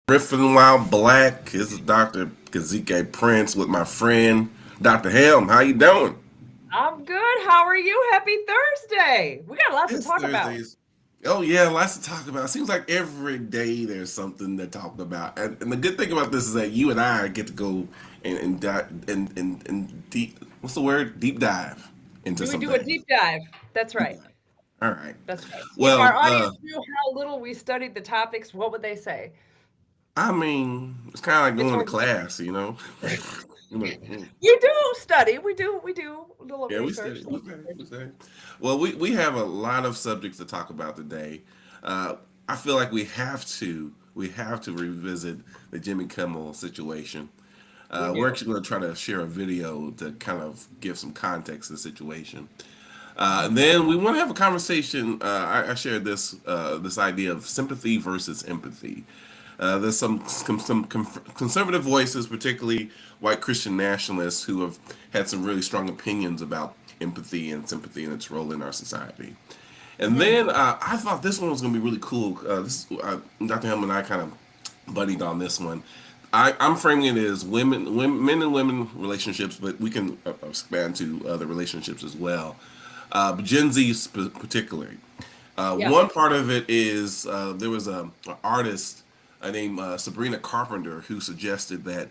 Riffing while black. This is Dr. Kazike Prince with my friend Dr. Helm. How you doing? I'm good. How are you? Happy Thursday. We got lots to It's talk about. Thursdays. Oh yeah, lots to talk about. Seems like every day there's something to talk about. And the good thing about this is that you and I get to go and deep. What's the word? Deep dive into Do we some do a things. deep dive? That's right. All right. That's right. If our Well, audience knew how little we studied the topics, what would they say? I mean, it's kind of like It's going to hard. class, you know. Like, You do study. We do a little yeah, we research. said we said. Well, we have a lot of subjects to talk about today. Uh, I feel like we have to revisit the Jimmy Kimmel situation. We We're do. actually going to try to share a video to kind of give some context to the situation. And Mhm. then we want to have a conversation. I shared this idea of sympathy versus empathy. There's some conservative voices, particularly white Christian nationalists, who have had some really strong opinions about empathy and sympathy and its role in our society. And Mhm. then I thought this one was going to be really cool. Dr. Hellman and I kind of buddied on this one. I'm framing it as men and women relationships, but we can expand to other relationships as well. But Gen Z particularly. Yeah. One part of it is there was an artist named Sabrina Carpenter who suggested that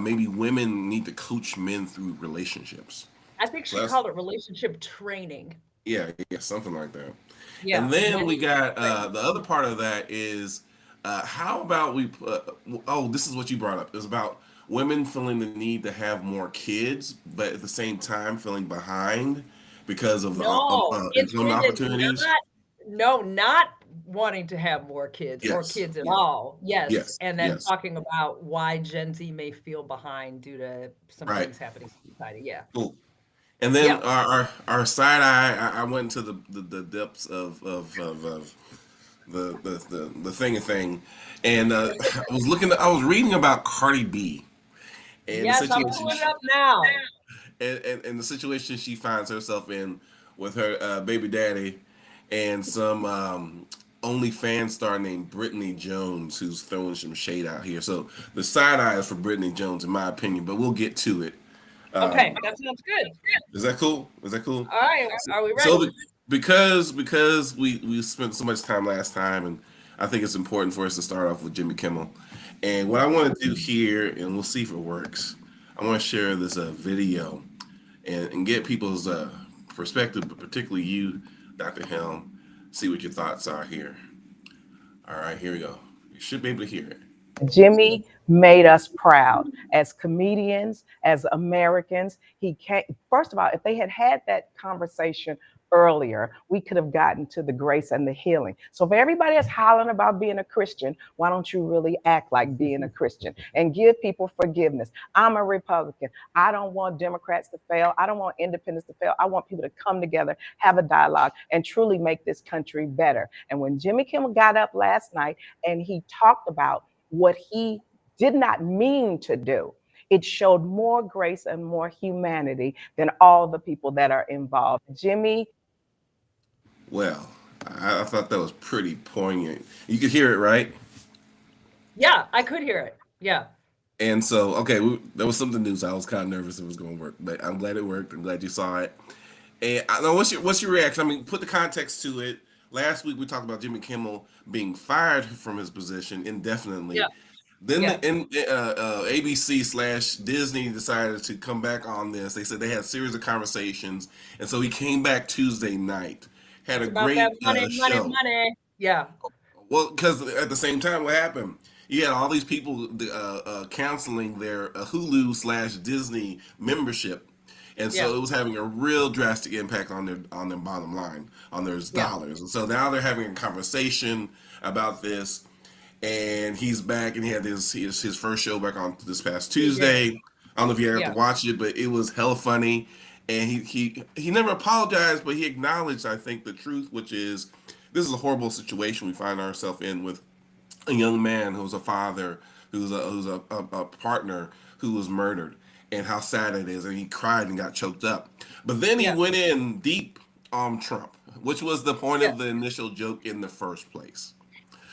maybe women need to coach men through relationships. I think So she that's called it relationship training. yeah, something like that. And Yeah. then we Men got training. the other part of that is how about we? Oh, this is what you brought up. It's about women feeling the need to have more kids, but at the same time feeling behind because of No, it's employment women opportunities. not wanting to have more kids or Yes, kids at yes, all. Yes, yes, and then yes. talking about why Gen Z may feel behind due to some Right. things happening in society. Yeah. Cool. And then Yep. our side eye, I went into the depths of the thing, and I was reading about Cardi B and the Yes, I'm situation pulling it up now. and the situation she finds herself in with her baby daddy and some OnlyFans star named Brittany Jones who's throwing some shade out here. So the side eye is for Brittany Jones, in my opinion, but we'll get to it. Okay, that sounds good. Is that cool? Is that cool? All right, are we So ready? because we spent so much time last time, and I think it's important for us to start off with Jimmy Kimmel. And what I want to do here, and we'll see if it works. I want to share this video and get people's perspective, but particularly you, Dr. Helm, see what your thoughts are here. All right, here we go. You should be able to hear it. Jimmy made us proud as comedians, as Americans. He can't, first of all, if they had had that conversation earlier, we could have gotten to the grace and the healing. So, if everybody is hollering about being a Christian, why don't you really act like being a Christian and give people forgiveness? I'm a Republican. I don't want Democrats to fail. I don't want independents to fail. I want people to come together, have a dialogue, and truly make this country better. And when Jimmy Kimmel got up last night and he talked about what he did not mean to do, it showed more grace and more humanity than all the people that are involved. Jimmy. Well, I thought that was pretty poignant. You could hear it, right? Yeah, I could hear it. Yeah. And so, okay, there was something new, so I was kind of nervous it was going to work, but I'm glad it worked. I'm glad you saw it. And I know what's your reaction? I mean, put the context to it. Last week we talked about Jimmy Kimmel being fired from his position Yeah. indefinitely. Then Yeah. ABC slash Disney decided to come back on this. They said they had a series of conversations, and so he came back Tuesday night. Had It's a about that great money, money, show. money. Yeah. Well, because at the same time, what happened? You had all these people canceling their Hulu slash Disney membership, and Yeah. so it was having a real drastic impact on their bottom line, on their Yeah. dollars. And so now they're having a conversation about this, and he's back, and he had his first show back on this past He did. Tuesday. I don't know if you got to Yeah. watch it, but it was hella funny, and he never apologized, but he acknowledged, I think, the truth, which is this is a horrible situation we find ourselves in with a young man who's a father, who's a partner who was murdered, and how sad it is. And he cried and got choked up. But then he Yeah. went in deep on Trump, which was the point Yeah. of the initial joke in the first place.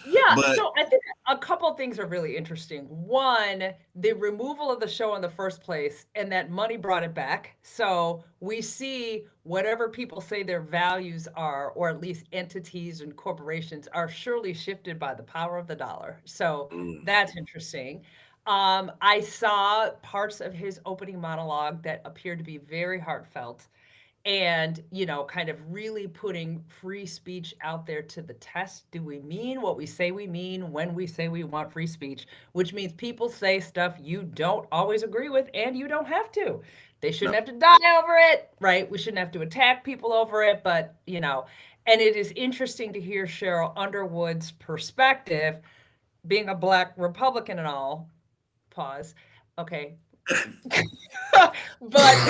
Yeah, But so I think a couple of things are really interesting. One, the removal of the show in the first place and that money brought it back. So we see whatever people say their values are, or at least entities and corporations are surely shifted by the power of the dollar. So mm, that's interesting. I saw parts of his opening monologue that appeared to be very heartfelt and kind of really putting free speech out there to the test. Do we mean what we say we mean when we say we want free speech? Which means people say stuff you don't always agree with, and you don't have to. They shouldn't no. have to die over it, right? We shouldn't have to attack people over it, but and it is interesting to hear Cheryl Underwood's perspective, being a black Republican and all. Pause. Okay. But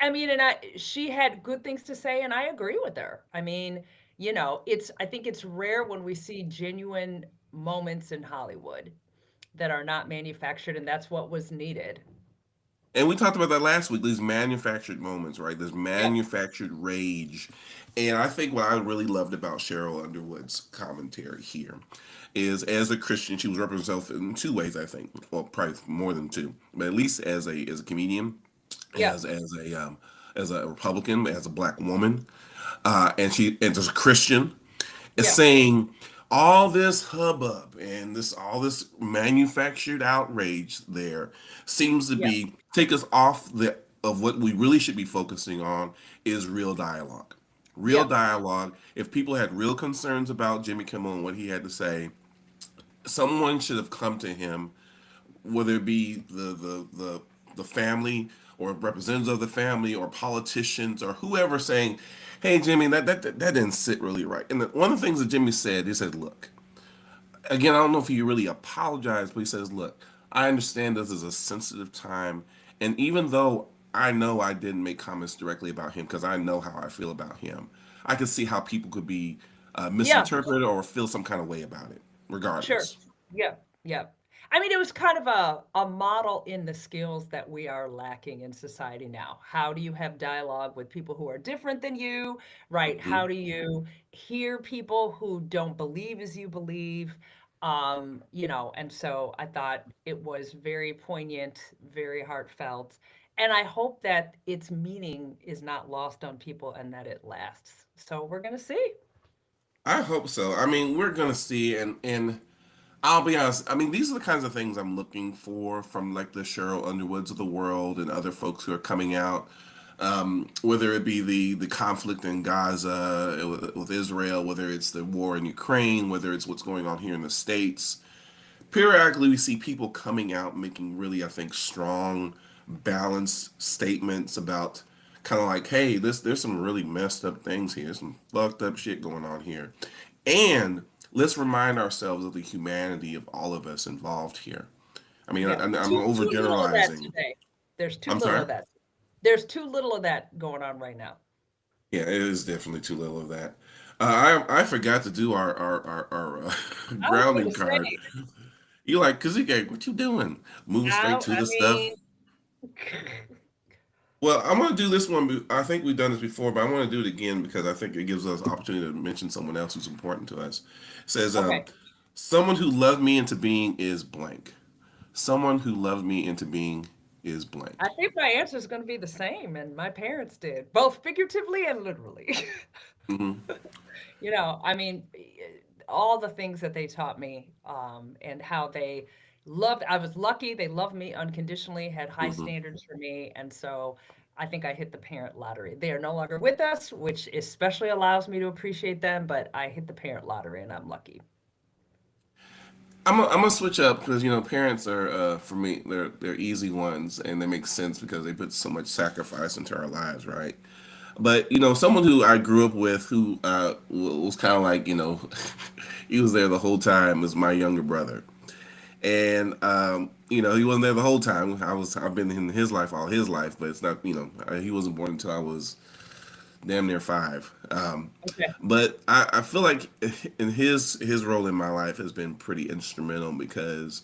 I mean, and she had good things to say, and I agree with her. I mean, I think it's rare when we see genuine moments in Hollywood that are not manufactured, and that's what was needed. And we talked about that last week, these manufactured moments, right? This Yeah, manufactured rage. And I think what I really loved about Cheryl Underwood's commentary here is as a Christian, she was representing herself in two ways, I think. Well, probably more than two, but at least as a comedian, yeah, as a Republican, as a black woman, and as a Christian, is yeah, saying all this hubbub and this all this manufactured outrage there seems to yeah, be take us off the of what we really should be focusing on is real dialogue. Real yeah, dialogue. If people had real concerns about Jimmy Kimmel and what he had to say, someone should have come to him, whether it be the family or representatives of the family or politicians or whoever saying, "Hey, Jimmy, that didn't sit really right." And one of the things that Jimmy said, he said, "Look, again, I don't know if he really apologized, but he says, look, I understand this is a sensitive time, and even though I know I didn't make comments directly about him because I know how I feel about him, I can see how people could be yeah. misinterpreted or feel some kind of way about it, Sure. regardless." Yeah. Yeah. I mean, it was kind of a model in the skills that we are lacking in society now. How do you have dialogue with people who are different than you, right? How Hmm. do you hear people who don't believe as you believe? And so I thought it was very poignant, very heartfelt. And I hope that its meaning is not lost on people and that it lasts. So we're going to see. I hope so. I mean, we're gonna see, and I'll be honest. I mean, these are the kinds of things I'm looking for from like the Cheryl Underwoods of the world and other folks who are coming out. Whether it be the conflict in Gaza with Israel, whether it's the war in Ukraine, whether it's what's going on here in the States. Periodically, we see people coming out making really, I think, strong, balanced statements about kind of like, hey, this there's some really messed up things here, some fucked up shit going on here, and let's remind ourselves of the humanity of all of us involved here. I mean, Yeah. I'm Too little of that overgeneralizing. today. There's too I'm little sorry. of that. There's too little of that going on right now. Yeah, it is definitely too little of that. I forgot to do our I was going grounding to say, card. You like, cause you get what you doing? Moving straight to I the stuff. mean, Well, I'm gonna do this one. I think we've done this before, but I want to do it again because I think it gives us opportunity to mention someone else who's important to us. It says, okay. someone who loved me into being is blank. Someone who loved me into being is I blank. think my answer is going to be the same, and my parents did, both figuratively and literally. Hmm. I mean, all the things that they taught me, and how they loved. I was lucky; they loved me unconditionally, had high Hmm. standards for me, and so I think I hit the parent lottery. They are no longer with us, which especially allows me to appreciate them. But I hit the parent lottery, and I'm lucky. I'm gonna switch up because parents are for me they're easy ones and they make sense because they put so much sacrifice into our lives, right? But someone who I grew up with who was kind of like he was there the whole time was my younger brother, and he wasn't there the whole time. I've been in his life all his life, but it's not he wasn't born until I was damn near 5. Okay. But I feel like in his role in my life has been pretty instrumental because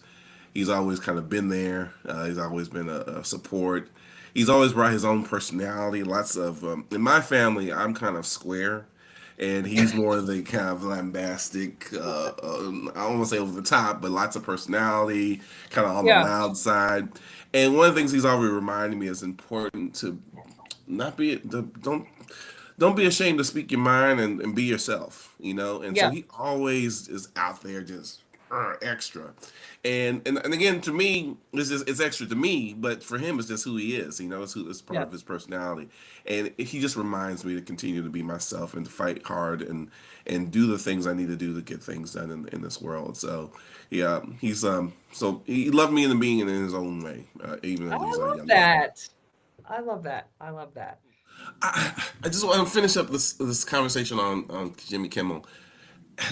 he's always kind of been there. He's always been a support. He's always brought his own personality. Lots of in my family, I'm kind of square, and he's more of the kind of lambastic. I don't want to say over the top, but lots of personality, kind of on the Yeah, loud side. And one of the things he's always reminding me is important to not be don't be ashamed to speak your mind and be yourself, you know. And so yeah, he always is out there just extra, and again, to me, it's extra to me, but for him, it's just who he is. You know, it's part yeah. of his personality, and he just reminds me to continue to be myself and to fight hard and do the things I need to do to get things done in this world. So, yeah, he's so he loved me in the being in his own way, even I though he's a love young man. that. I love that. I love that. I just want to finish up this conversation on Jimmy Kimmel,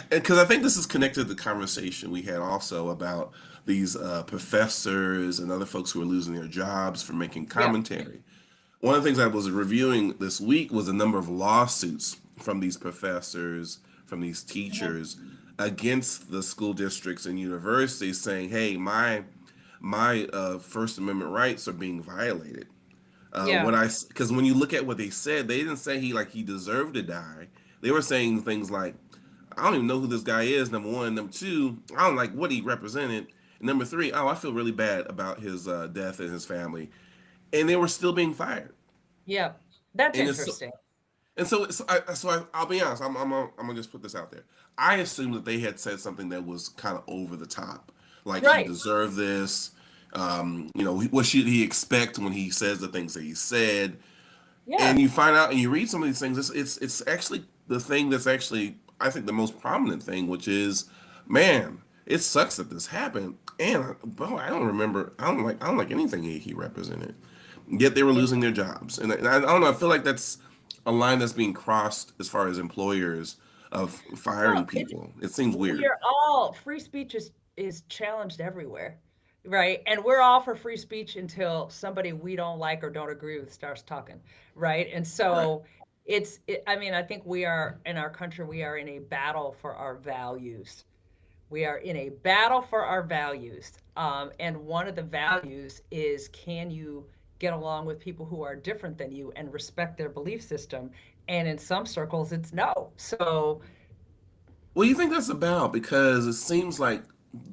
because I think this is connected to the conversation we had also about these professors and other folks who are losing their jobs for making Yeah. commentary. One of the things I was reviewing this week was a number of lawsuits from these professors, from these Mhm. teachers, against the school districts and universities, saying, "Hey, my First Amendment rights are being violated." Yeah. What I Because when you look at what they said, they didn't say he deserved to die. They were saying things like, "I don't even know who this guy is." Number one, number two, I don't like what he represented. And number three, oh, I feel really bad about his death and his family, and they were still being fired. Yeah. That's And it's interesting. I'll be honest. I'm gonna just put this out there. I assumed that they had said something that was kind of over the top, like he Right. deserved this. What should he expect when he says the things that he said? Yeah. And you find out and you read some of these things. It's actually the thing that's actually, I think, the most prominent thing, which is, man, it sucks that this happened. And bro, I don't like anything he represented. Yet they were Yeah. losing their jobs, and I don't know. I feel like that's a line that's being crossed as far as employers of firing Well, it's people. It seems we weird. are all free speech is challenged everywhere, right? And we're all for free speech until somebody we don't like or don't agree with starts talking, right? And Right. so I mean, I think we are in our country, we are in a battle for our values. We are in a battle for our values. And one of the values is, can you get along with people who are different than you and respect their belief system? And in some circles, it's no. So, What do you think that's about? Because it seems like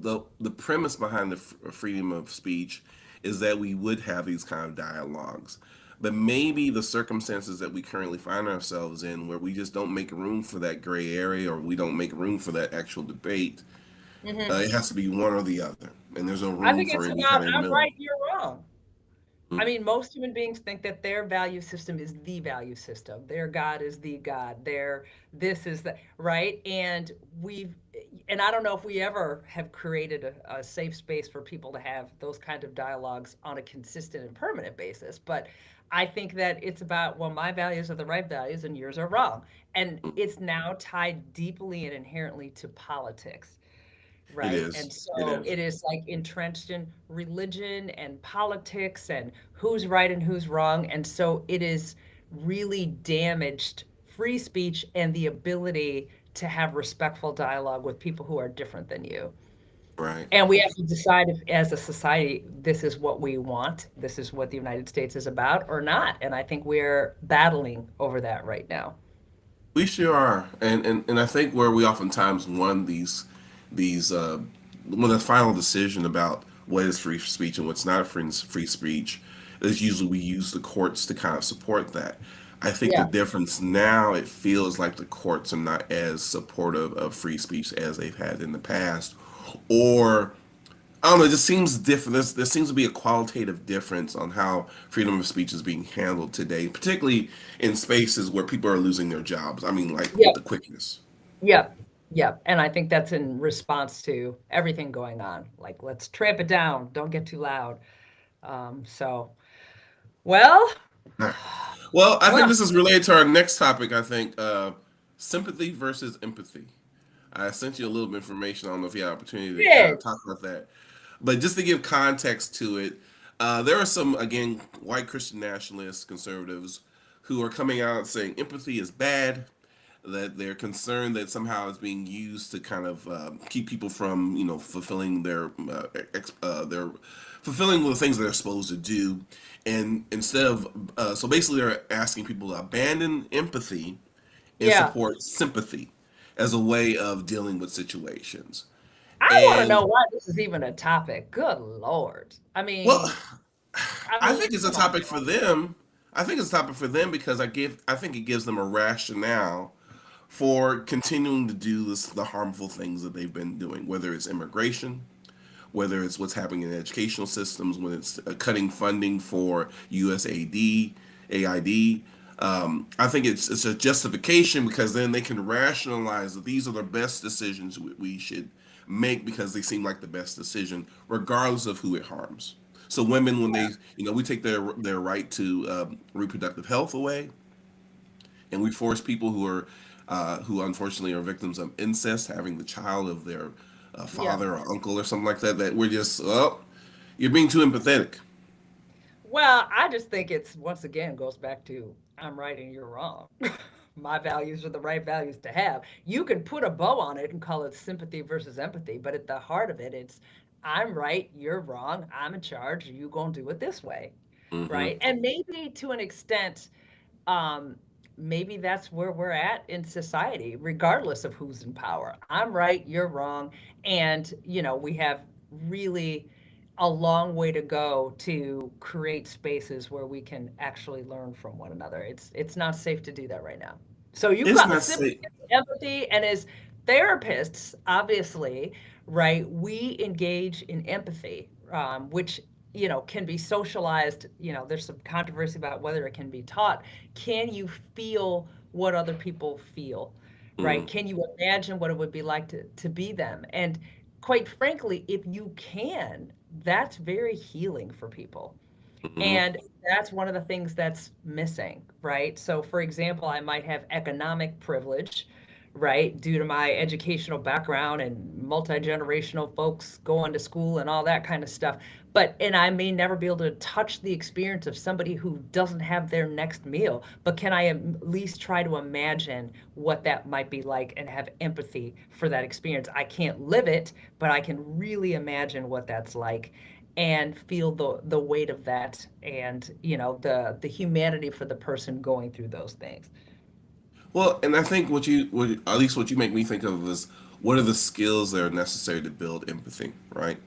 the premise behind the freedom of speech is that we would have these kind of dialogues, but maybe the circumstances that we currently find ourselves in, where we just don't make room for that gray area, or we don't make room for that actual debate, mhm. it has to be one or the other, and there's no I room think for it's any about kind of in the I'm middle. right, you're wrong. I Mm. mean, most human beings think that their value system is the value system. Their God is the God. Their this is the right. And I don't know if we ever have created a safe space for people to have those kind of dialogues on a consistent and permanent basis. But I think that it's about, well, my values are the right values and yours are wrong. And it's now tied deeply and inherently to politics, It right? is. And It so is. it is like entrenched in religion and politics and who's right and who's wrong. And so it is really damaged free speech and the ability to have respectful dialogue with people who are different than you. Right. And we have to decide if, as a society, this is what we want, this is what the United States is about, or not. And I think we're battling over that right now. We sure are, and I think where we oftentimes won these when the final decision about what is free speech and what's not free speech is usually we use the courts to kind of support that. I think the Yeah. difference now, it feels like the courts are not as supportive of free speech as they've had in the past, or I don't know. It just seems different. There seems to be a qualitative difference on how freedom of speech is being handled today, particularly in spaces where people are losing their jobs. I mean, like with Yeah. the quickness. Yeah. Yeah. And I think that's in response to everything going on. Like, let's tramp it down. Don't get too loud. So, well, All right. Well, I think well, this is related to our next topic. I think sympathy versus empathy. I sent you a little bit of information. I don't know if you had an opportunity to kind did. of talk about that, but just to give context to it, there are some again white Christian nationalists, conservatives, who are coming out saying empathy is bad, that they're concerned that somehow it's being used to kind of keep people from fulfilling their fulfilling the things that they're supposed to do, and instead of so basically they're asking people to abandon empathy and Yeah. support sympathy as a way of dealing with situations. I want to And know why this is even a topic. Good Lord. well, I I mean, think it's a come on. topic for them. I think it's a topic for them because I think it gives them a rationale for continuing to do the harmful things that they've been doing, whether it's immigration, whether it's what's happening in educational systems, when it's cutting funding for USAID, AID. I think it's a justification because then they can rationalize that these are the best decisions we should make because they seem like the best decision, regardless of who it harms. So women, when they, we take their right to reproductive health away, and we force people who unfortunately are victims of incest having the child of their Yeah. father or uncle or something like that. That we're just, oh, you're being too empathetic. Well, I just think it's once again goes back to I'm right and you're wrong. My values are the right values to have. You can put a bow on it and call it sympathy versus empathy, but at the heart of it, it's I'm right, you're wrong, I'm in charge, you gonna do it this way. Hmm. Right. And maybe to an extent, um, maybe that's where we're at in society, regardless of who's in power. I'm right, you're wrong. And, we have really a long way to go to create spaces where we can actually learn from one another. It's not safe to do that right now. So you've It's got not sympathy, safe. empathy, and as therapists, obviously, right, we engage in empathy, which can be socialized. There's some controversy about whether it can be taught. Can you feel what other people feel, right? Mm-hmm. Can you imagine what it would be like to be them? And quite frankly, if you can, that's very healing for people. Mm-hmm. And that's one of the things that's missing, right? So, for example, I might have economic privilege, right, due to my educational background and multi generational folks going to school and all that kind of stuff. And I may never be able to touch the experience of somebody who doesn't have their next meal. But can I at least try to imagine what that might be like and have empathy for that experience? I can't live it, but I can really imagine what that's like and feel the weight of that and the humanity for the person going through those things. Well, and I think what at least what you make me think of is what are the skills that are necessary to build empathy, right?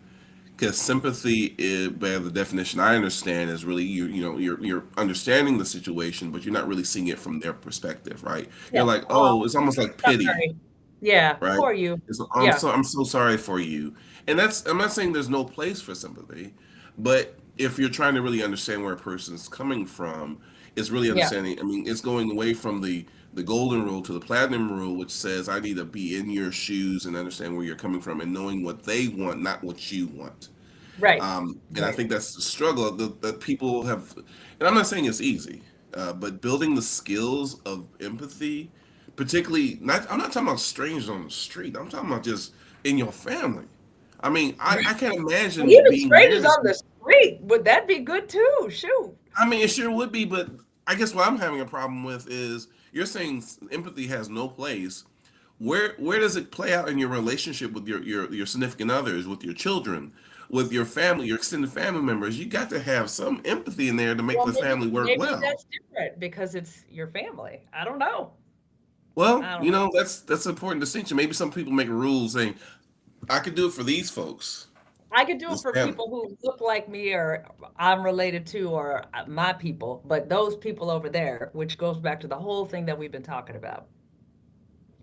Because sympathy, by the definition I understand, is really you're understanding the situation, but you're not really seeing it from their perspective, right? Yeah. You're like, Oh, oh, it's almost like pity, sorry. Yeah, right? poor you. It's, Yeah. I'm so sorry for you, and that's I'm not saying there's no place for sympathy, but if you're trying to really understand where a person's coming from, it's really Yeah. understanding. I mean, it's going away from the golden rule to the platinum rule, which says I need to be in your shoes and understand where you're coming from and knowing what they want, not what you want. Right. And I Right. think that's the struggle that people have. And I'm not saying it's easy, but building the skills of empathy, particularly, not I'm not talking about strangers on the street. I'm talking about just in your family. I mean, I can't imagine Even being strangers married to on the some. street, would that be good too? Shoot. I mean, it sure would be, but I guess what I'm having a problem with is you're saying empathy has no place. Where does it play out in your relationship with your significant others, with your children, with your family, your extended family members? You got to have some empathy in there to make Well, the family work maybe well. that's different because it's your family. I don't know. Well, I don't know. that's an important distinction. Maybe some people make a rule saying I could do it for these folks, I could do it this for family. people who look like me or I'm related to or my people, but those people over there, which goes back to the whole thing that we've been talking about,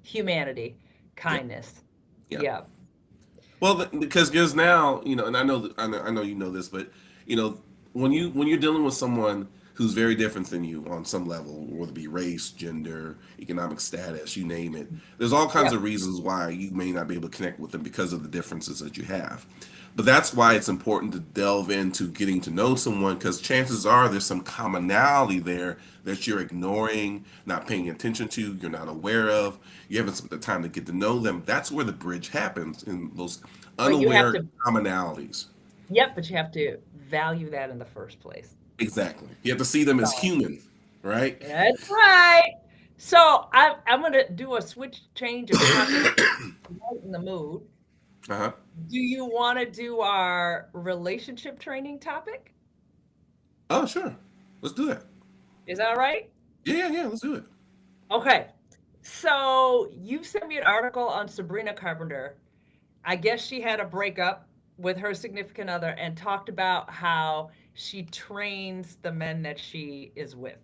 humanity, Yeah, kindness. yeah. Yeah. Well, because there's now, and I know you know this, but you know, when you're dealing with someone who's very different than you on some level, whether it be race, gender, economic status, you name it, there's all kinds Yep. of reasons why you may not be able to connect with them because of the differences that you have. But that's why it's important to delve into getting to know someone because chances are there's some commonality there that you're ignoring, not paying attention to, you're not aware of, you haven't spent the time to get to know them. That's where the bridge happens in those But you have unaware to, commonalities. yep, but you have to value that in the first place. Exactly. You have to see them as So human, right? that's right. So I'm gonna do a switch change of topic, lighten the mood. Uh-huh. Do you want to do our relationship training topic? Oh, sure. Let's do that. Is that all right? Yeah, yeah, yeah. Let's do it. Okay. So you sent me an article on Sabrina Carpenter. I guess she had a breakup with her significant other and talked about how she trains the men that she is with.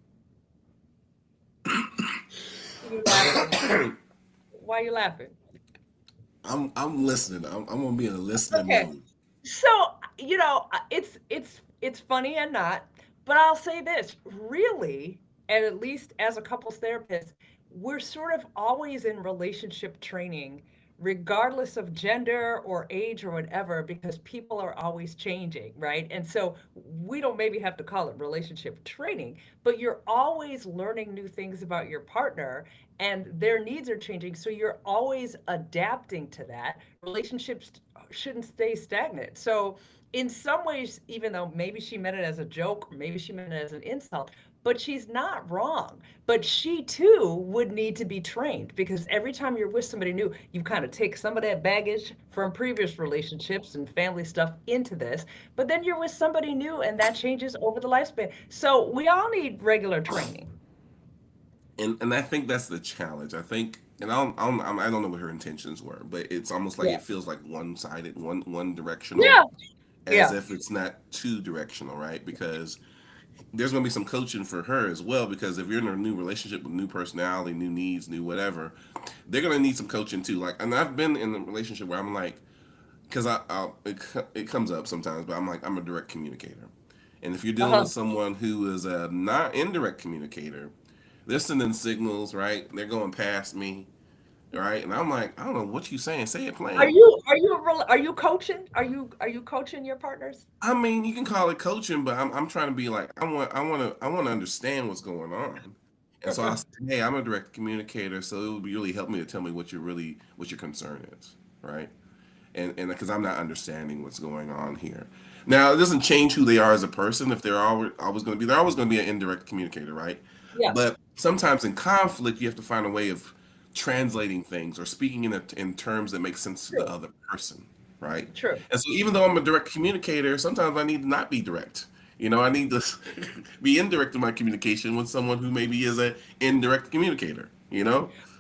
You laughing? Why are you laughing? I'm listening. I'm gonna be in a listening Okay. mode. So, it's funny and not, but I'll say this, really, and at least as a couples therapist, we're sort of always in relationship training, regardless of gender or age or whatever, because people are always changing, right? And so we don't maybe have to call it relationship training, but you're always learning new things about your partner and their needs are changing. So you're always adapting to that. Relationships shouldn't stay stagnant. So, in some ways, even though maybe she meant it as a joke, or maybe she meant it as an insult, but she's not wrong. But she too would need to be trained because every time you're with somebody new, you kind of take some of that baggage from previous relationships and family stuff into this. But then you're with somebody new and that changes over the lifespan. So we all need regular training. And I think that's the challenge. I think, and I don't know what her intentions were, but it's almost like Yeah. it feels like one sided, one directional, Yeah. as Yeah. if it's not two directional, right? Because there's going to be some coaching for her as well. Because if you're in a new relationship with new personality, new needs, new whatever, they're going to need some coaching too. Like, and I've been in a relationship where I'm like, because it comes up sometimes, but I'm like, I'm a direct communicator. And if you're dealing Uh-huh. with someone who is a not indirect communicator, they're sending signals, right? They're going past me, right? And I'm like, I don't know what you saying. Say it plain. Are you coaching? Are you coaching your partners? I mean, you can call it coaching, but I'm trying to be like, I want to understand what's going on. And so I said, hey, I'm a direct communicator, so it would be really help me to tell me what your concern is, right? And because I'm not understanding what's going on here. Now, it doesn't change who they are as a person. If they're always going to be an indirect communicator, right? Yeah. But sometimes in conflict, you have to find a way of translating things or speaking in terms that make sense to the True. other person, right? True. And so, even though I'm a direct communicator, sometimes I need to not be direct. I need to be indirect in my communication with someone who maybe is an indirect communicator.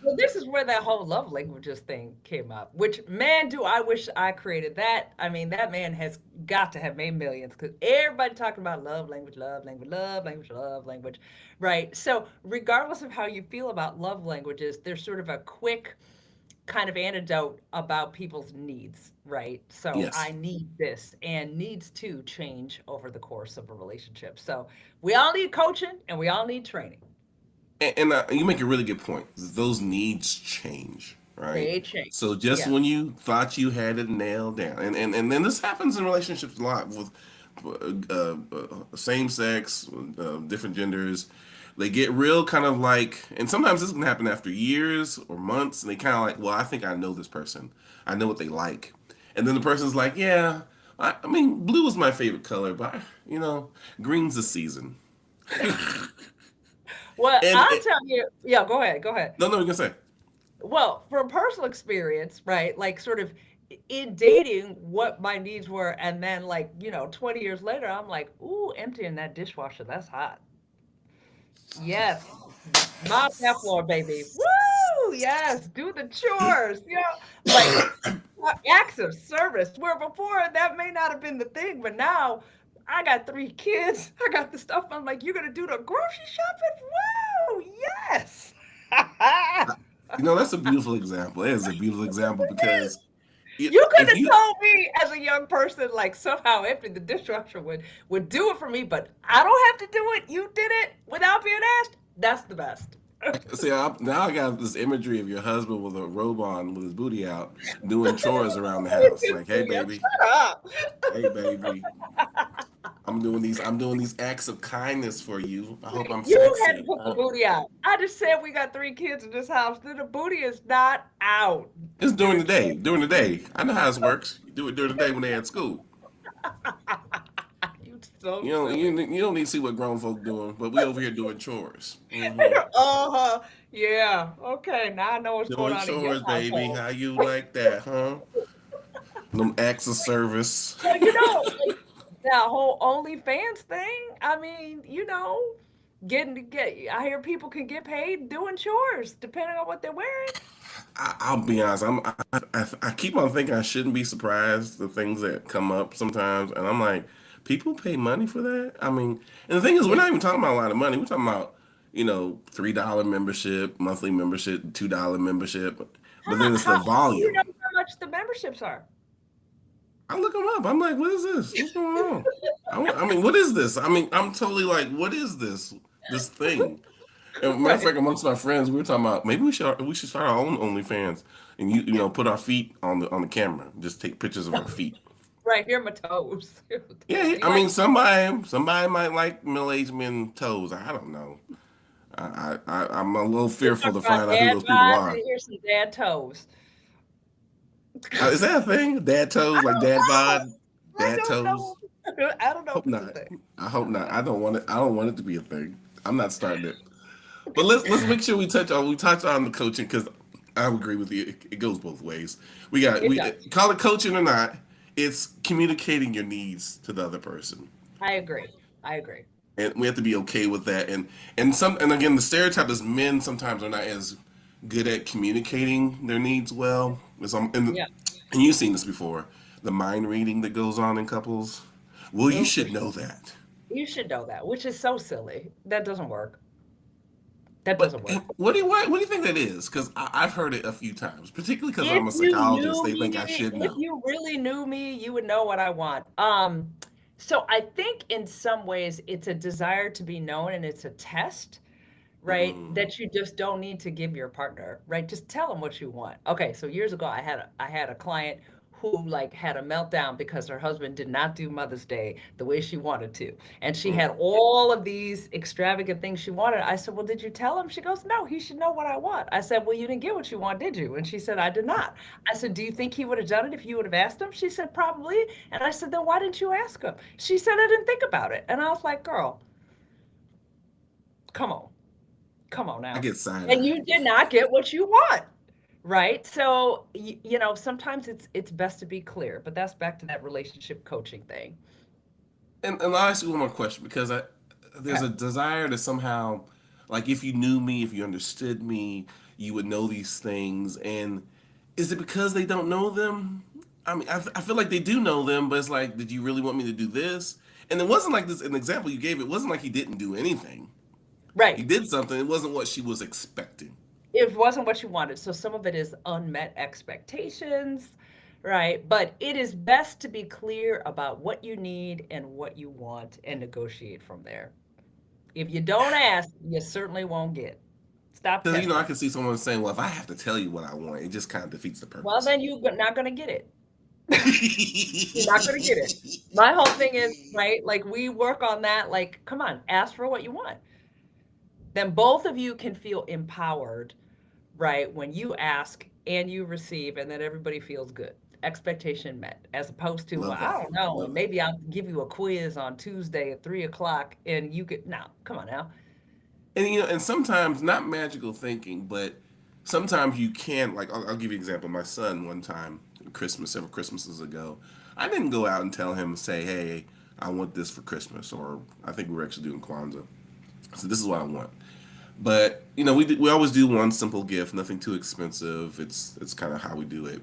Well, this is where that whole love languages thing came up, which, man, do I wish I created that. I mean, that man has got to have made millions because everybody talking about love language, love language, love language, love language, right? So, regardless of how you feel about love languages, there's sort of a quick kind of antidote about people's needs, right? So, Yes. I need this, and needs to change over the course of a relationship. So, we all need coaching and we all need training. And you make a really good point. Those needs change, right? They change. So just Yes. when you thought you had it nailed down, and then this happens in relationships a lot with same sex, different genders. They get real kind of like, and sometimes this can happen after years or months, and they kind of like, well, I think I know this person. I know what they like, and then the person's like, yeah, I mean, blue is my favorite color, but green's the season. Well, And I'll tell you, yeah, go ahead, go ahead. no, no, you can say. Well, from personal experience, right? Like sort of in dating what my needs were and then like, 20 years later, I'm like, "Ooh, emptying that dishwasher, that's hot." Yes. Mop that floor, baby. Woo! Yes, do the chores. Like acts of service. Where before that may not have been the thing, but now I got 3 kids. I got the stuff. I'm like, you're gonna do the grocery shopping? Woo! Yes. That's a beautiful example. It is a beautiful example because You could if have you told me as a young person, like somehow emptying the dishwasher would do it for me, but I don't have to do it. You did it without being asked. That's the best. see now I got this imagery of your husband with a robe on with his booty out doing chores around the house. Like, hey baby, Shut up. hey baby, I'm doing these acts of kindness for you. I hope I'm You had to sexy. put the booty out. I just said we got 3 kids in this house. Then the booty is not out. It's Do during the the day. chores. During the day. I know how this works. You do it during the day when they're at school. You so You don't silly. you don't need to see what grown folk doing, but we over here doing chores. Uh-huh. Yeah. Okay. Now I know what's going Doing on in your chores, baby. household. How you like that, huh? Them acts of service. Well, like that whole OnlyFans thing. I mean, I hear people can get paid doing chores depending on what they're wearing. I'll be honest. I keep on thinking I shouldn't be surprised the things that come up sometimes, and I'm like, people pay money for that. I mean, and the thing is, we're not even talking about a lot of money. We're talking about $3 membership, monthly membership, $2 membership, but then it's How the do you know volume. how much the memberships are? I look them up. I'm like, what is this? What's going on? I mean, what is this? I mean, I'm totally like, what is this thing? And matter of Right. fact, amongst my friends, we were talking about maybe we should start our own OnlyFans and put our feet on the camera, just take pictures of our feet. Right here, my toes. Yeah, Do you I like? mean somebody might like middle-aged men toes. I don't know. I'm a little We're fearful talking to about find out who dad those people bods, and are. here's some dad toes. Is that a thing? Dad toes, I like don't dad know. bod, I dad don't know. toes. I don't know if Hope it's a not. thing. I hope I don't not. know. I don't want it to be a thing. I'm not starting it. But let's make sure we touch on the coaching because I agree with you. It goes both ways. It We does. call it coaching or not. It's communicating your needs to the other person, I agree. I agree. and we have to be okay with that. And again, the stereotype is men sometimes are not as good at communicating their needs well. Yeah. And you've seen this before. The mind reading that goes on in couples. Well, you Oh, for should sure. know that. You should know that, which is so silly. That doesn't work. That But doesn't work. what do you think that is? Because I've heard it a few times, particularly because If I'm a you psychologist. knew They think I me, should if know. you really knew me, you would know what I want. So I think in some ways it's a desire to be known and it's a test, right? Mm, That you just don't need to give your partner, right? Just tell them what you want. Okay, so years ago I had a client who like had a meltdown because her husband did not do Mother's Day the way she wanted to. And she mm. had all of these extravagant things she wanted. I said, "Well, did you tell him?" She goes, "No, he should know what I want." I said, "Well, you didn't get what you want, did you?" And she said, "I did not." I said, "Do you think he would have done it if you would have asked him?" She said, "Probably." And I said, "Then why didn't you ask him?" She said, "I didn't think about it." And I was like, "Girl, come on. Come on I now." get side And eye. you did not get what you want, right? So, sometimes it's best to be clear, but that's back to that relationship coaching thing. And I'll ask you one more question because there's Okay. a desire to somehow, like, if you knew me, if you understood me, you would know these things. And is it because they don't know them? I mean, I feel like they do know them, but it's like, did you really want me to do this? And it wasn't like this. An example you gave, it wasn't like he didn't do anything. He Right. did something. It wasn't what she was expecting. It wasn't what you wanted. So some of it is unmet expectations, right? But it is best to be clear about what you need and what you want and negotiate from there. If you don't ask, you certainly won't get. Stop Because I testing. can see someone saying, "Well, if I have to tell you what I want, it just kind of defeats the Well, purpose." then you're not going to get it. You're not going to get it. My whole thing is, right? Like we work on that. Like, come on, ask for what you want. Then both of you can feel empowered, right? When you ask and you receive, and then everybody feels good. Expectation met, as opposed to, well, Love I that. don't know, and Love that. maybe I'll give you a quiz on Tuesday at 3 o'clock, and you could, no, come on now. And sometimes not magical thinking, but sometimes you can. Like I'll give you an example. My son one time, Christmas, several Christmases ago, I didn't go out and tell him say, "Hey, I want this for Christmas," or I think we were actually doing Kwanzaa. So this is what I want. But we always do one simple gift, nothing too expensive. It's kind of how we do it.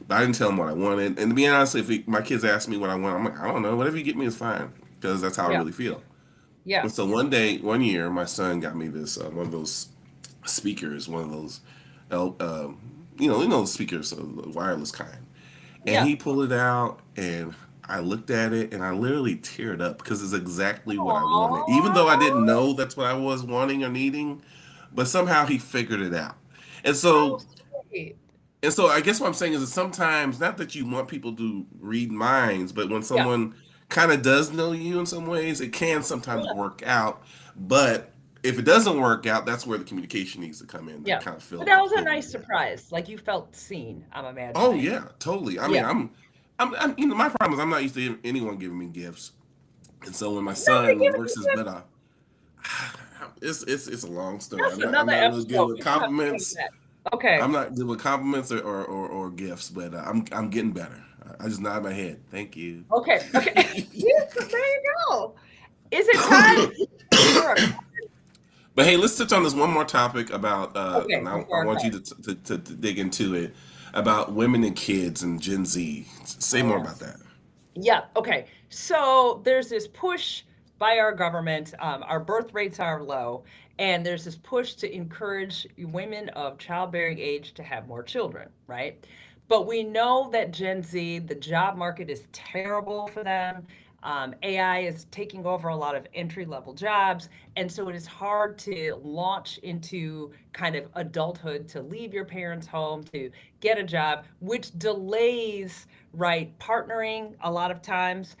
But I didn't tell him what I wanted. And to be honest, my kids ask me what I want, I'm like, I don't know. Whatever you get me is fine because that's how I Yeah, really feel. yeah, And so one year, my son got me this one of those speakers, one of those, L- um, the speakers, the wireless kind. And yeah. he pulled it out, and I looked at it, and I literally teared up because it's exactly what I wanted. Even though I didn't Oh, know that's what I was wanting or needing, but somehow he figured it out. And so so sweet. and so I guess what I'm saying is that sometimes not that you want people to read minds, but when Yeah, someone kind of does know you in some ways, it can sometimes yeah, work out. But if it doesn't work out, that's where the communication needs to come in to yeah. kind of But that was a fill the nice gap. surprise. Like you felt seen, I'm Oh imagining. yeah, totally. I mean, Yeah. my problem is I'm not used to anyone giving me gifts, and so when my Nobody son giving works you his butt gifts. off, it's a long story. That's I'm another not really good episode. with We can have to change compliments. that. Okay. I'm not good with compliments or gifts, but I'm getting better. I just nod my head. Thank you. Okay. Okay. Yes, there you go. Is it time for a call? But hey, let's touch on this one more topic about, and Okay, I before our want you card. to dig into it about women and kids and Gen Z. Say Oh more about yes. that. Yeah. Okay. So there's this push by our government. Our birth rates are low, and there's this push to encourage women of childbearing age to have more children, right? But we know that Gen Z, the job market is terrible for them. AI is taking over a lot of entry level jobs. And so it is hard to launch into kind of adulthood, to leave your parents' home, to get a job, which delays, right, partnering a lot of times,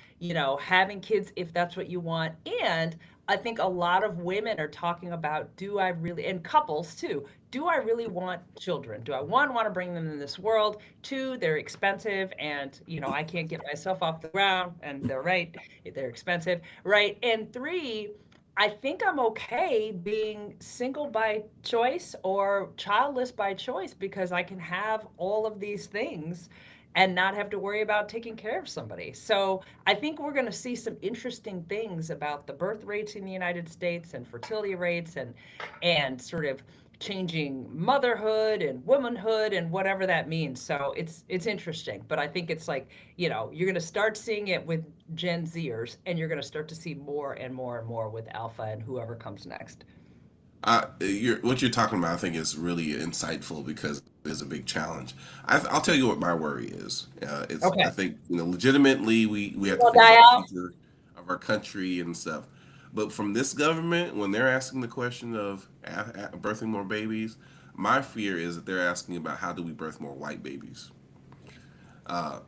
having kids if that's what you want. And I think a lot of women are talking about, do I really, and couples too, do I really want children? Do I, one, want to bring them in this world? Two, they're expensive and, I can't get myself off the ground. And they're right, they're expensive, right? And three, I think I'm okay being single by choice or childless by choice because I can have all of these things and not have to worry about taking care of somebody. So I think we're going to see some interesting things about the birth rates in the United States and fertility rates and sort of changing motherhood and womanhood and whatever that means. So it's interesting, but I think it's like, you're going to start seeing it with Gen Zers and you're going to start to see more and more and more with Alpha and whoever comes next. What you're talking about, I think, is really insightful because it is a big challenge. I'll tell you what my worry is. I Okay. think legitimately we have to Well, think die about the out. future of our country and stuff. But from this government, when they're asking the question of birthing more babies, my fear is that they're asking about how do we birth more white babies,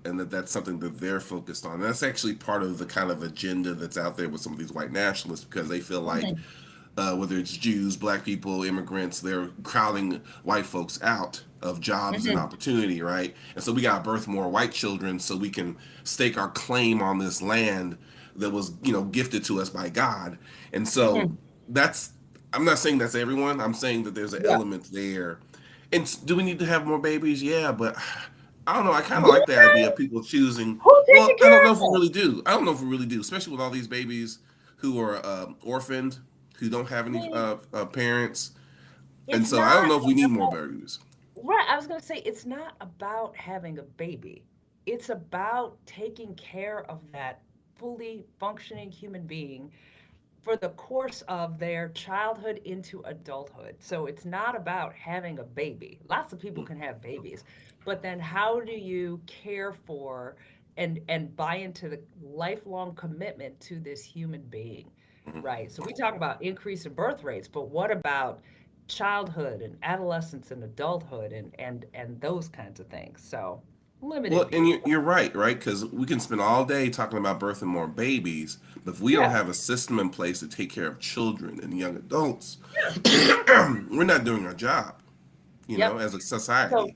and that's something that they're focused on. And that's actually part of the kind of agenda that's out there with some of these white nationalists because they feel like Mhm. whether it's Jews, black people, immigrants, they're crowding white folks out of jobs and Mhm. opportunity, right? And so we got to birth more white children so we can stake our claim on this land that was, gifted to us by God. And so Mhm. that's, I'm not saying that's everyone. I'm saying that there's an Yeah. element there. And do we need to have more babies? Yeah, but I don't know. I kind of like the idea Okay. of people choosing. Who's Well, taking I don't care know of if we them? really do. I don't know if we really do, especially with all these babies who are orphaned, who don't have I any mean, parents, and it's so I don't not know if we need more about, babies. right. I was going to say, it's not about having a baby. It's about taking care of that fully functioning human being for the course of their childhood into adulthood. So it's not about having a baby. Lots of people can have babies, but then how do you care for and buy into the lifelong commitment to this human being, right? So we talk about increase in birth rates, but what about childhood and adolescence and adulthood and those kinds of things? So limited Well, and view. you're right, because we can spend all day talking about birthing more babies, but if we don't Yeah. have a system in place to take care of children and young adults, Yeah. we're not doing our job, Yep. as a So society.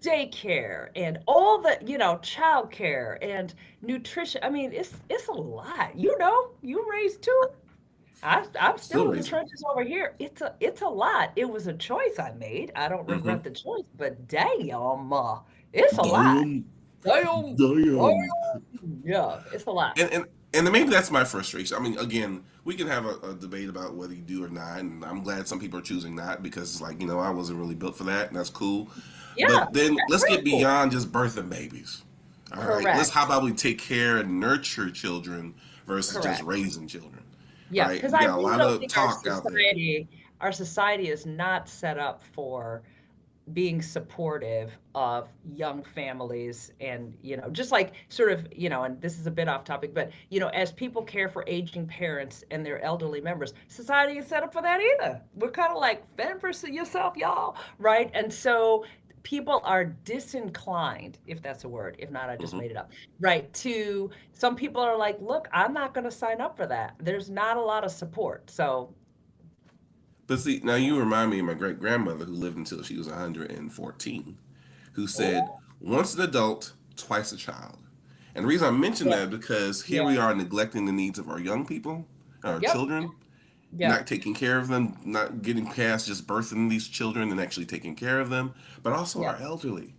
daycare and all the, childcare and nutrition. I mean, it's a lot. You raised two. I'm Still still in the raising. trenches over here. It's a lot. It was a choice I made. I don't Mm-hmm. regret the choice, but damn, it's a lot. Damn, Damn, damn. yeah, it's a lot. and and maybe that's my frustration. I mean, again, we can have a debate about whether you do or not, and I'm glad some people are choosing not because it's like I wasn't really built for that, and that's cool. Yeah, But then that's let's real get cool. beyond just birthing babies. All right, let's how Correct. about we take care and nurture children versus just Correct. raising children, Yeah, right? because We I got a really lot don't of think our talk out there. society is not set up for being supportive of young families and just like sort of and this is a bit off topic, but as people care for aging parents and their elderly members, society is set up for that either. We're kind of like fend for yourself, y'all, right? And so people are disinclined, if that's a word. If not, I just Hmm. made it up, right? To some people are like, look, I'm not going to sign up for that. There's not a lot of support. So But see, now you remind me of my great grandmother who lived until she was 114, who said, oh once an adult, twice a child. And the reason I mention yeah, that because here we yeah, are neglecting the needs of our young people, our yep, children, yep, not taking care of them, not getting past just birthing these children and actually taking care of them, but also our yep, elderly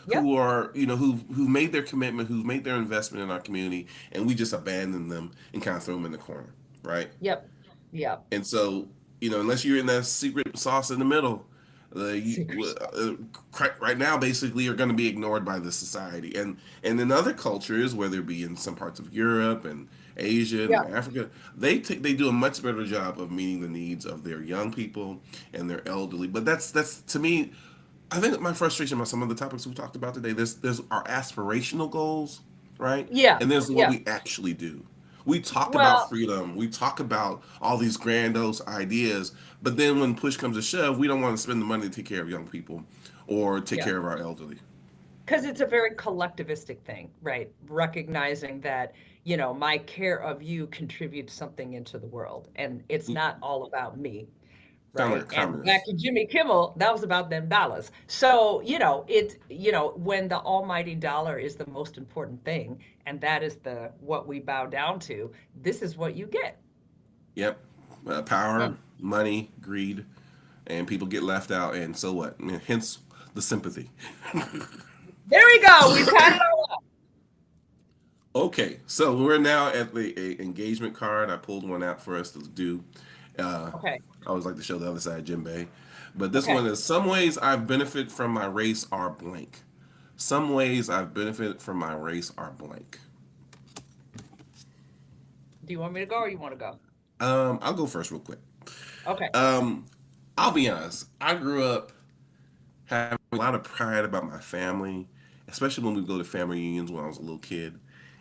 yep. who are, who made their commitment, who've made their investment in our community, and we just abandon them and kind of throw them in the corner, right? Yep. Yep. And so unless you're in that secret sauce in the middle, Secret right now basically are going to be ignored by the society. And in other cultures, whether it be in some parts of Europe and Asia Yeah. and Africa, they do a much better job of meeting the needs of their young people and their elderly. But that's to me, I think my frustration about some of the topics we talked about today. There's our aspirational goals, right? Yeah. And there's what Yeah. we actually do. We talk about Well, freedom. We talk about all these grandiose ideas, but then when push comes to shove, we don't want to spend the money to take care of young people or take yeah. care of our elderly. Because it's a very collectivistic thing, right? Recognizing that, my care of you contributes something into the world, and it's We not all about me, sound like right? a And back communist. to Jimmy Kimmel, that was about them dollars. So, when the almighty dollar is the most important thing, and that is the what we bow down to, this is what you get. Yep. Power, money, greed, and people get left out. And so what? Hence the sympathy. There we go. We tied it all up. Okay, so we're now at the engagement card. I pulled one out for us to do. Uh, Okay. I always like to show the other side, Jim Bay. But this Okay. one is some ways I've benefited from my race are blank. Some ways I've benefited from my race are blank. Do you want me to go or you want to go? I'll go first real quick. Okay. Um, I'll be honest. I grew up having a lot of pride about my family, especially when we go to family reunions when I was a little kid.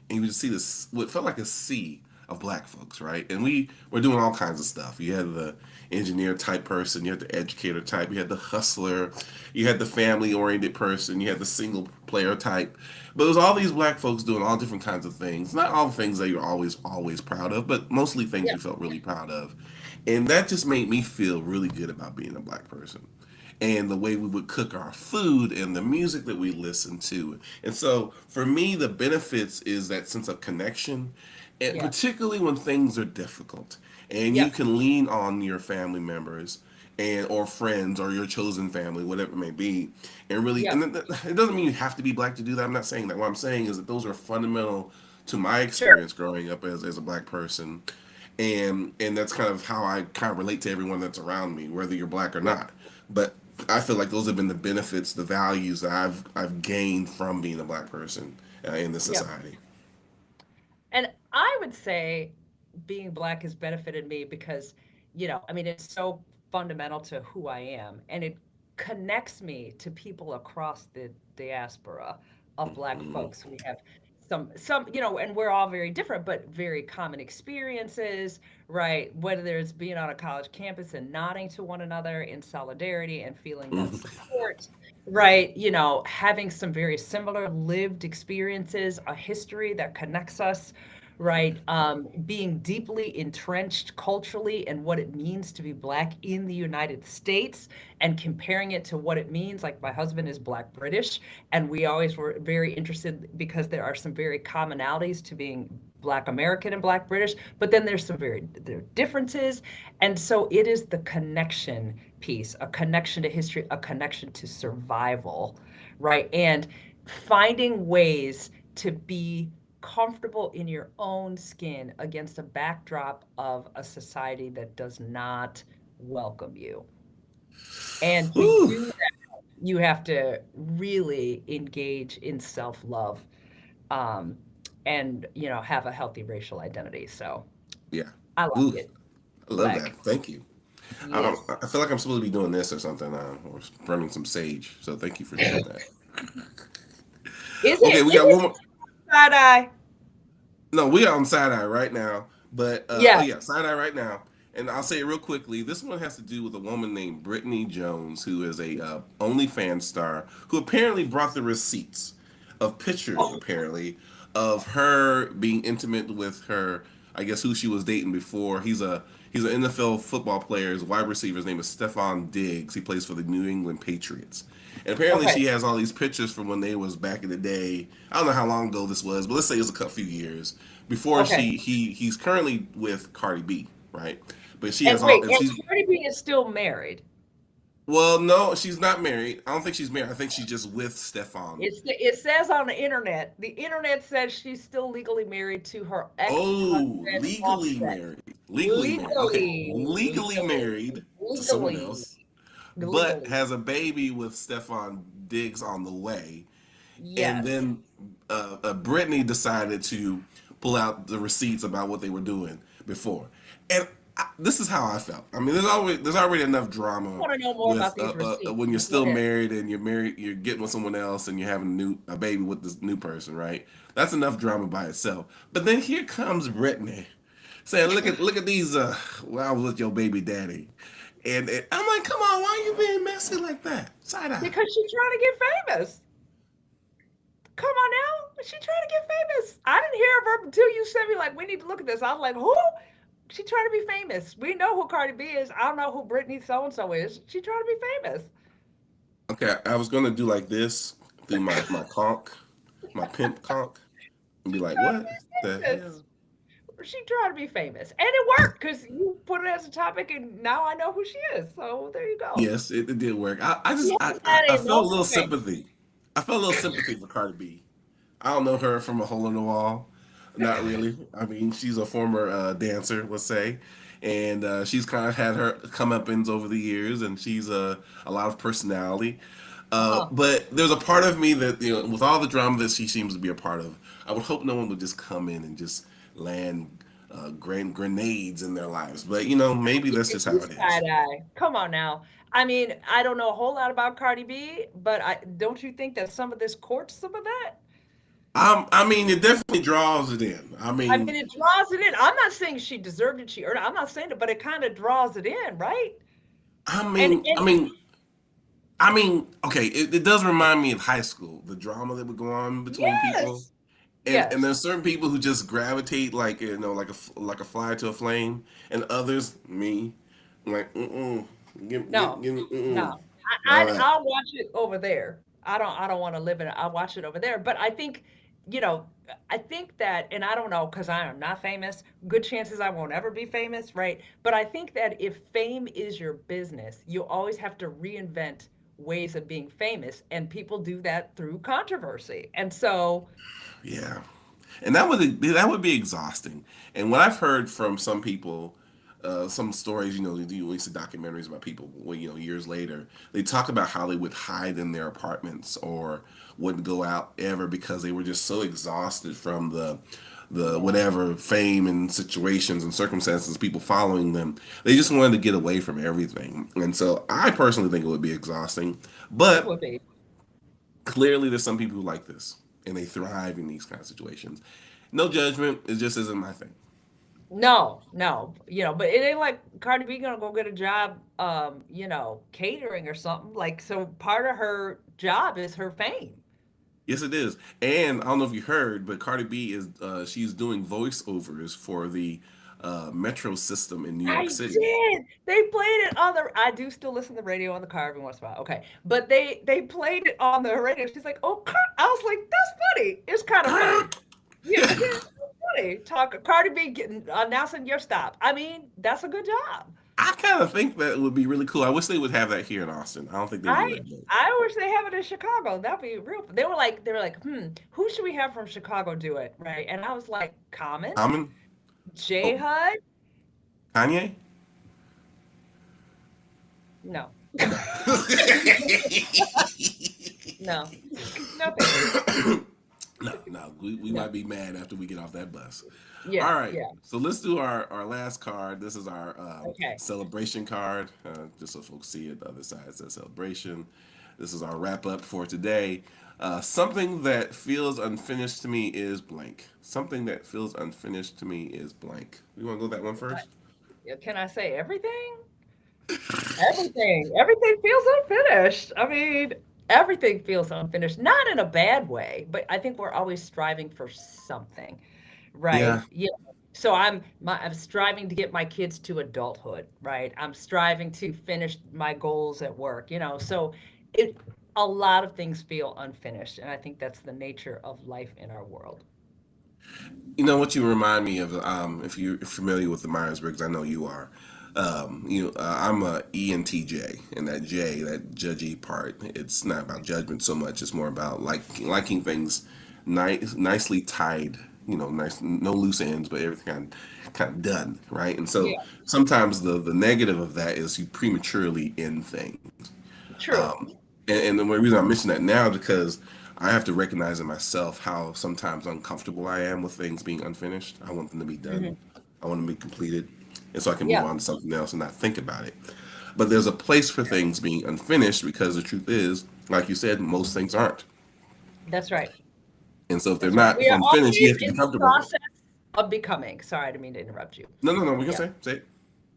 And you would see this, what felt like a sea of black folks, right? And we were doing all kinds of stuff. You had the engineer type person, you had the educator type, you had the hustler, you had the family oriented person, you had the single player type. But it was all these black folks doing all different kinds of things. Not all the things that you're always proud of, but mostly things Yeah. you felt really proud of. And that just made me feel really good about being a black person and the way we would cook our food and the music that we listened to. And so for me, the benefits is that sense of connection, and Yeah. particularly when things are difficult and you Yep. can lean on your family members and or friends or your chosen family, whatever it may be, and really, Yep. it doesn't mean you have to be black to do that. I'm not saying that. What I'm saying is that those are fundamental to my Sure. experience growing up as a black person, and that's kind of how I kind of relate to everyone that's around me, whether you're black or Yep. not. But I feel like those have been the benefits, the values that I've gained from being a black person in this Yep. society. And I would say being black has benefited me because, I mean, it's so fundamental to who I am, and it connects me to people across the diaspora of black Mm-hmm. folks. We have some, and we're all very different, but very common experiences, right? Whether it's being on a college campus and nodding to one another in solidarity and feeling that support, right? Having some very similar lived experiences, a history that connects us, right? Being deeply entrenched culturally in what it means to be Black in the United States and comparing it to what it means. Like my husband is Black British, and we always were very interested because there are some very commonalities to being Black American and Black British, but then there are differences. And so it is the connection piece, a connection to history, a connection to survival, right? And finding ways to be comfortable in your own skin against a backdrop of a society that does not welcome you. And to Whew. do that, you have to really engage in self-love, um, and have a healthy racial identity. So Yeah. I like Ooh, it. I love that. Black. Thank you. Yes. I feel like I'm supposed to be doing this or something, or burning some sage. So thank you for sharing that. Is Okay, it? we Is got one it more. side eye? No, we are on side eye right now. But oh Yeah. yeah, side eye right now. And I'll say it real quickly. This one has to do with a woman named Brittany Jones, who is a OnlyFans star, who apparently brought the receipts of pictures, Oh, apparently, of her being intimate with her. I guess who she was dating before. He's an NFL football player. His wide receiver. His name is Stephon Diggs. He plays for the New England Patriots. And apparently, okay. she has all these pictures from when they was back in the day. I don't know how long ago this was, but let's say it was a couple few years before Okay. he's currently with Cardi B, right? But she And has all wait, and and she's Cardi B is still married. well, no, she's not married. I don't think she's married. I think she's just with Stefan. It says on the internet. The internet says she's still legally married to her Oh, ex-husband legally Offset. married. legally married. Okay, Legally, legally legally, married to someone legally, else, but legally. has a baby with Stefan Diggs on the way. And Yes. then Brittany decided to pull out the receipts about what they were doing before. And this is how I felt. I mean, there's already enough I drama want to know more with about these receipts. when you're Go still ahead. married and you're getting with someone else and you're having a baby with this new person, right? That's enough drama by itself. But then here comes Brittany saying, "Look at these. Well, I was with your baby daddy," and I'm like, "Come on, why are you being messy like that?" Side eye. Because she's trying to get famous. Come on now. She trying to get famous. I didn't hear of her until you sent me like, we need to look at this. I was like, who? She trying to be famous. We know who Cardi B is. I don't know who Brittany so and so is. She trying to be famous. Okay, I was gonna do like this through my conch, my pimp conch, and be She like, trying "What to the be hell?" famous. She trying to be famous. And it worked because you put it as a topic and now I know who she is. So there you go. Yes, it did work. I She just hasn't had I a felt a no little fame. sympathy. I felt a little sympathy for Cardi B. I don't know her from a hole in the wall. Not really. I mean, she's a former dancer, let's say, and she's kind of had her comeuppance over the years, and she's a lot of personality. Uh-huh. But there's a part of me that with all the drama that she seems to be a part of, I would hope no one would just come in and just land grenades in their lives. But maybe that's just how You it is. side eye. Come on now. I mean, I don't know a whole lot about Cardi B, but I don't you think that some of this courts some of that? I mean, it definitely draws it in. I I mean, mean, it draws it in. I'm not saying she deserved it, she earned it. I'm not saying it, but it kind of draws it in, right? I And mean, I and mean, I mean. Okay, it does remind me of high school, the drama that would go on between people, yes, and yes, there's certain people who just gravitate like like a fly to a flame, and others, me, like no, give me no. all that. I'll watch it over there. I don't want to live in it. I'll watch it over there. But I think, you know, I think that, and I don't know because I am not famous. Good chances I won't ever be famous, right? But I think that if fame is your business, you always have to reinvent ways of being famous, and people do that through controversy. And so, Yeah, and that would be exhausting. And what I've heard from some people, some stories, you see documentaries about people, well, years later, they talk about how they would hide in their apartments or wouldn't go out ever because they were just so exhausted from the yeah, whatever fame and situations and circumstances, people following them. They just wanted to get away from everything. And so I personally think it would be exhausting, it but would be. clearly there's some people who like this and they thrive in these kind of situations. No judgment, it just isn't my thing. No, no, but it ain't like Cardi B gonna go get a job, catering or something. Like, so part of her job is her fame. Yes, it is. And I don't know if you heard, but Cardi B is she's doing voiceovers for the metro system in New York I City. did. They played it on the. I do still listen to the radio on the car every once in a while. Okay, but they played it on the radio. She's like, "Oh," I was like, "That's funny. It's kind of funny." Yeah, yeah, it's funny. Talk Cardi B getting announcing your stop. I mean, that's a good job. I kind of think that would be really cool. I wish they would have that here in Austin. I don't think they do I that. Though. I wish they have it in Chicago. That'd be real. They were like, who should we have from Chicago do it, right? And I was like, Common, Common? J Oh, Hud, Kanye? no, no, no, thank you, No, no, we no, might be mad after we get off that bus. yeah, All right, yeah, so let's do our last card. This is our okay. celebration card, just so folks see it. The other side says celebration. This is our wrap up for today. Something that feels unfinished to me is blank. Something that feels unfinished to me is blank. You want to go that one What? first? Yeah, can I say everything? Everything feels unfinished. I mean, everything feels unfinished, not in a bad way, but I think we're always striving for something, Yeah, right? Yeah. So I'm striving to get my kids to adulthood, right? I'm striving to finish my goals at work, So it a lot of things feel unfinished, and I think that's the nature of life in our world. you know what you remind me of. If you're familiar with the Myers Briggs, I know you are. I'm a ENTJ, and that J, that judgy part, it's not about judgment so much. It's more about liking things nicely tied nice, no loose ends, but everything kind of done, right? And so Yeah, sometimes the negative of that is you prematurely end things. true. And the reason I mention that now is because I have to recognize in myself how sometimes uncomfortable I am with things being unfinished. I want them to be done. Mhm. I want them to be completed, and so I can move Yeah, on to something else and not think about it. But there's a place for things being unfinished because the truth is, like you said, most things aren't. that's right. And so if they're That's right. not We are unfinished, you always have to be in the comfortable. process of becoming. Sorry, I didn't mean to interrupt you. No, no, no. We can Yeah, say it.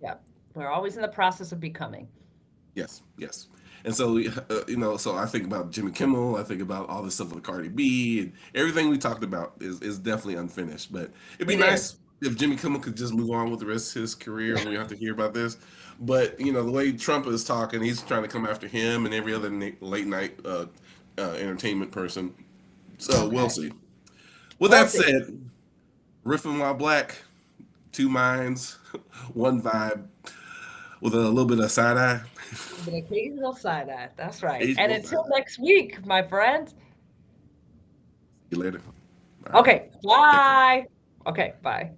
yeah. We're always in the process of becoming. Yes, yes. And so, so I think about Jimmy Kimmel. I think about all this stuff with Cardi B, and everything we talked about is definitely unfinished. But it'd be It is. nice if Jimmy Kimmel could just move on with the rest of his career, and we don't have to hear about this. But the way Trump is talking, he's trying to come after him and every other late night entertainment person. So we'll Okay. see. With We'll that see. said, riffing while black, two minds, one vibe, with a little bit of side eye. With an occasional side eye. That's right. And Occasional until side eye. next week, my friend. See you later. All right. Okay. Take care. Bye. Okay. Bye.